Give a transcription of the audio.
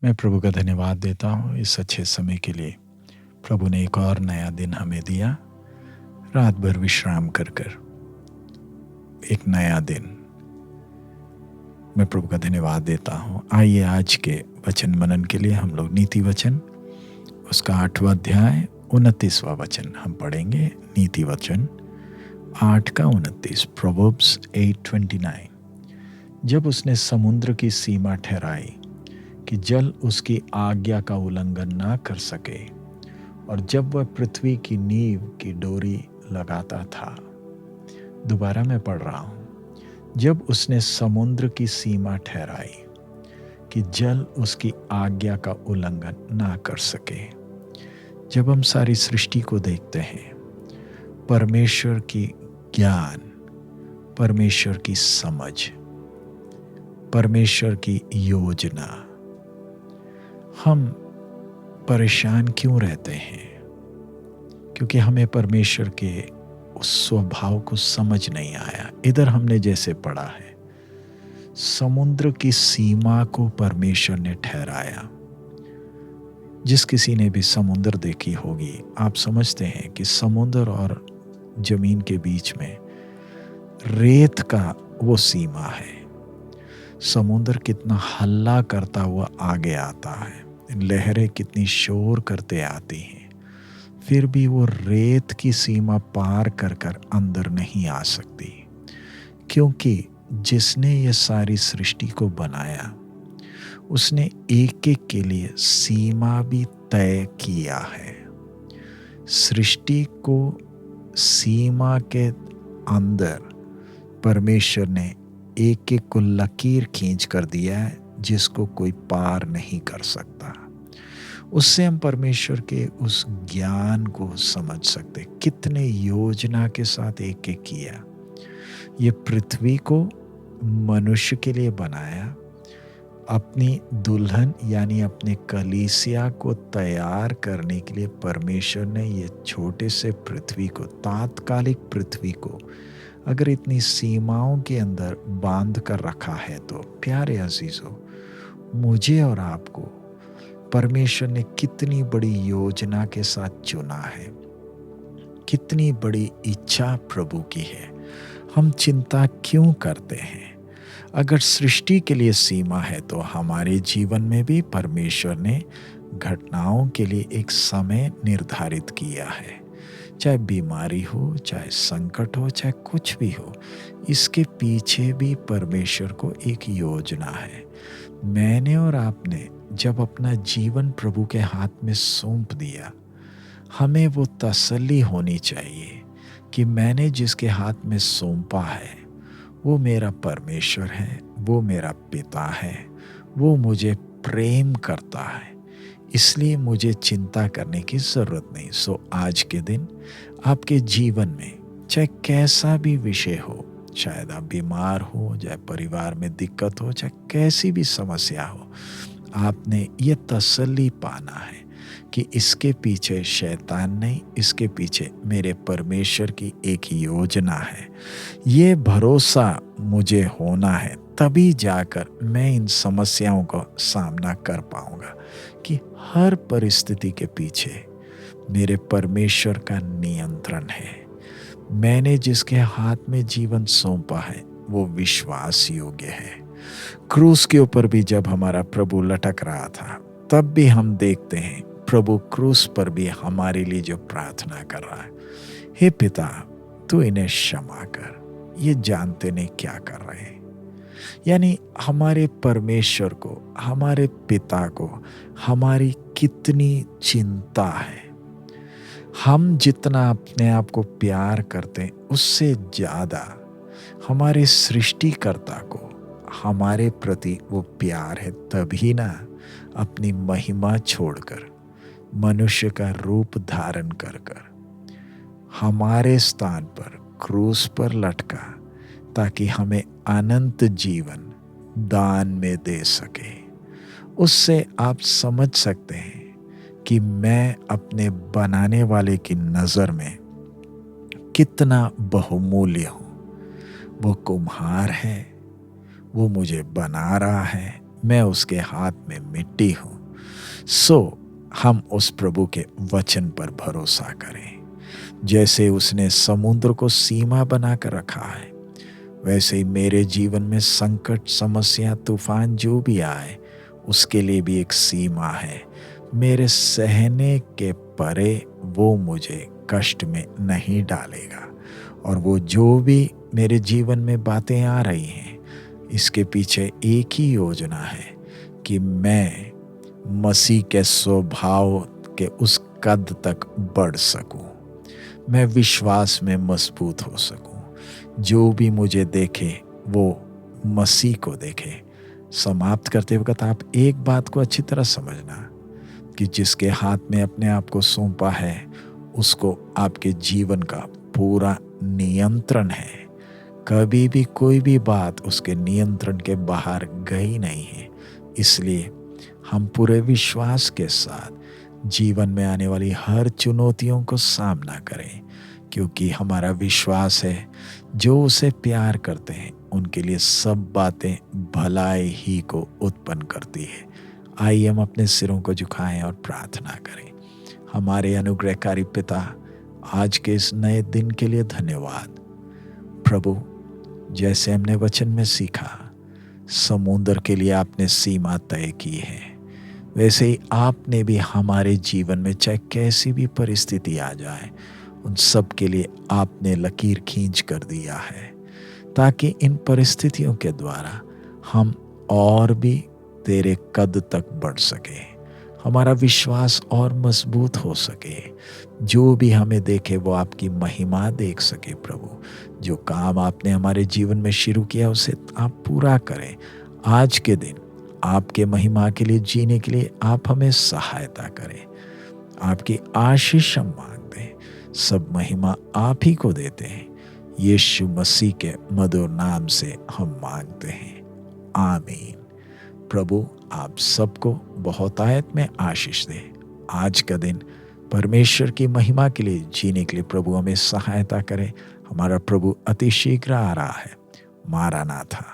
मैं प्रभु का धन्यवाद देता हूँ इस अच्छे समय के लिए। प्रभु ने एक और नया दिन हमें दिया, रात भर विश्राम कर कर एक नया दिन। मैं प्रभु का धन्यवाद देता हूँ। आइए आज के वचन मनन के लिए हम लोग नीति वचन उसका 8वां अध्याय 29वां वचन हम पढ़ेंगे। नीति वचन 8 का 29, प्रोवर्ब्स 8:29। जब उसने समुद्र की सीमा ठहराई कि जल उसकी आज्ञा का उल्लंघन ना कर सके, और जब वह पृथ्वी की नींव की डोरी लगाता था। दोबारा मैं पढ़ रहा हूं। जब उसने समुद्र की सीमा ठहराई कि जल उसकी आज्ञा का उल्लंघन ना कर सके। जब हम सारी सृष्टि को देखते हैं, परमेश्वर की ज्ञान, परमेश्वर की समझ, परमेश्वर की योजना, हम परेशान क्यों रहते हैं? क्योंकि हमें परमेश्वर के उस स्वभाव को समझ नहीं आया। इधर हमने जैसे पढ़ा है, समुद्र की सीमा को परमेश्वर ने ठहराया। जिस किसी ने भी समुद्र देखी होगी, आप समझते हैं कि समुद्र और जमीन के बीच में रेत का वो सीमा है। समुद्र कितना हल्ला करता हुआ आगे आता है, लहरें कितनी शोर करते आती हैं, फिर भी वो रेत की सीमा पार कर कर अंदर नहीं आ सकती। क्योंकि जिसने ये सारी सृष्टि को बनाया, उसने एक एक के लिए सीमा भी तय किया है। सृष्टि को सीमा के अंदर परमेश्वर ने एक एक को लकीर खींच कर दिया है, जिसको कोई पार नहीं कर सकता। उससे हम परमेश्वर के उस ज्ञान को समझ सकते, कितने योजना के साथ एक एक किया। ये पृथ्वी को मनुष्य के लिए बनाया, अपनी दुल्हन यानी अपने कलीसिया को तैयार करने के लिए परमेश्वर ने ये छोटे से पृथ्वी को, तात्कालिक पृथ्वी को अगर इतनी सीमाओं के अंदर बांध कर रखा है, तो प्यारे अजीजों, मुझे और आपको परमेश्वर ने कितनी बड़ी योजना के साथ चुना है, कितनी बड़ी इच्छा प्रभु की है। हम चिंता क्यों करते हैं? अगर सृष्टि के लिए सीमा है, तो हमारे जीवन में भी परमेश्वर ने घटनाओं के लिए एक समय निर्धारित किया है। चाहे बीमारी हो, चाहे संकट हो, चाहे कुछ भी हो, इसके पीछे भी परमेश्वर को एक योजना है। मैंने और आपने जब अपना जीवन प्रभु के हाथ में सौंप दिया, हमें वो तसल्ली होनी चाहिए कि मैंने जिसके हाथ में सौंपा है वो मेरा परमेश्वर है, वो मेरा पिता है, वो मुझे प्रेम करता है, इसलिए मुझे चिंता करने की ज़रूरत नहीं। सो आज के दिन आपके जीवन में चाहे कैसा भी विषय हो, शायद आप बीमार हो, चाहे परिवार में दिक्कत हो, चाहे कैसी भी समस्या हो, आपने ये तसल्ली पाना है कि इसके पीछे शैतान नहीं, इसके पीछे मेरे परमेश्वर की एक योजना है। ये भरोसा मुझे होना है, तभी जाकर मैं इन समस्याओं का सामना कर पाऊंगा कि हर परिस्थिति के पीछे मेरे परमेश्वर का नियंत्रण है। मैंने जिसके हाथ में जीवन सौंपा है वो विश्वास योग्य है। क्रूस के ऊपर भी जब हमारा प्रभु लटक रहा था, तब भी हम देखते हैं प्रभु क्रूस पर भी हमारे लिए जो प्रार्थना कर रहा है, हे पिता, तू इन्हें क्षमा कर, ये जानते नहीं क्या कर रहे हैं। यानी हमारे परमेश्वर को, हमारे पिता को हमारी कितनी चिंता है। हम जितना अपने आप को प्यार करते हैं, उससे ज़्यादा हमारे सृष्टिकर्ता को हमारे प्रति वो प्यार है। तभी ना अपनी महिमा छोड़कर मनुष्य का रूप धारण कर कर हमारे स्थान पर क्रूस पर लटका, ताकि हमें अनंत जीवन दान में दे सके। उससे आप समझ सकते हैं कि मैं अपने बनाने वाले की नज़र में कितना बहुमूल्य हूँ। वो कुम्हार है, वो मुझे बना रहा है, मैं उसके हाथ में मिट्टी हूँ। सो हम उस प्रभु के वचन पर भरोसा करें। जैसे उसने समुद्र को सीमा बनाकर रखा है, वैसे ही मेरे जीवन में संकट, समस्या, तूफान जो भी आए, उसके लिए भी एक सीमा है। मेरे सहने के परे वो मुझे कष्ट में नहीं डालेगा। और वो जो भी मेरे जीवन में बातें आ रही हैं, इसके पीछे एक ही योजना है कि मैं मसीह के स्वभाव के उस कद तक बढ़ सकूं, मैं विश्वास में मजबूत हो सकूं। जो भी मुझे देखे वो मसीह को देखे। समाप्त करते वक्त आप एक बात को अच्छी तरह समझना कि जिसके हाथ में अपने आप को सौंपा है, उसको आपके जीवन का पूरा नियंत्रण है। कभी भी कोई भी बात उसके नियंत्रण के बाहर गई नहीं है। इसलिए हम पूरे विश्वास के साथ जीवन में आने वाली हर चुनौतियों को सामना करें, क्योंकि हमारा विश्वास है जो उसे प्यार करते हैं उनके लिए सब बातें भलाई ही को उत्पन्न करती है। आइए हम अपने सिरों को झुकाएं और प्रार्थना करें। हमारे अनुग्रहकारी पिता, आज के इस नए दिन के लिए धन्यवाद। प्रभु, जैसे हमने वचन में सीखा, समुद्र के लिए आपने सीमा तय की है, वैसे ही आपने भी हमारे जीवन में चाहे कैसी भी परिस्थिति आ जाए, उन सब के लिए आपने लकीर खींच कर दिया है, ताकि इन परिस्थितियों के द्वारा हम और भी तेरे कद तक बढ़ सके, हमारा विश्वास और मजबूत हो सके। जो भी हमें देखे वो आपकी महिमा देख सके। प्रभु, जो काम आपने हमारे जीवन में शुरू किया उसे आप पूरा करें। आज के दिन आपके महिमा के लिए जीने के लिए आप हमें सहायता करें। आपकी आशीष हम मांगते हैं। सब महिमा आप ही को देते हैं। यीशु मसीह के मधुर नाम से हम मांगते हैं, आमीन। प्रभु आप सबको बहुतायत में आशीष दे। आज का दिन परमेश्वर की महिमा के लिए जीने के लिए प्रभु हमें सहायता करे। हमारा प्रभु अति शीघ्र आ रहा है। मारानाथा।